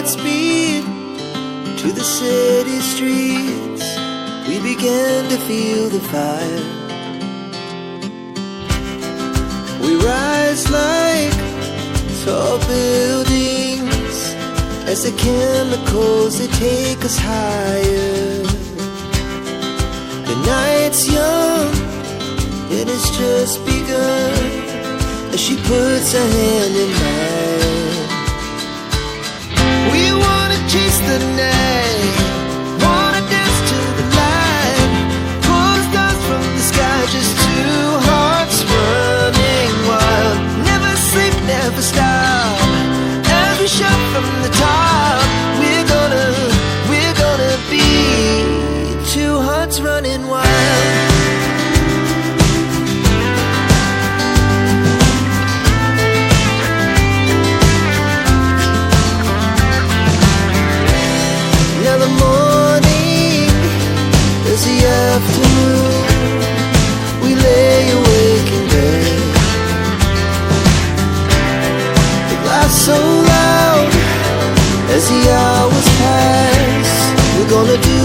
Godspeed to the city streets. We began to feel the fire. We rise like tall buildings as the chemicals, they take us higher. The night's young, it has just begun, as she puts her hand in mine. We wanna chase the night, wanna dance to the light, pull the stars from the sky, just two hearts running wild. Never sleep, never stop, as we shout from the top. We're gonna be two hearts running wild. Now the morning is the afternoon. We lay awake in bed, the glass so loud as the hours pass. We're gonna do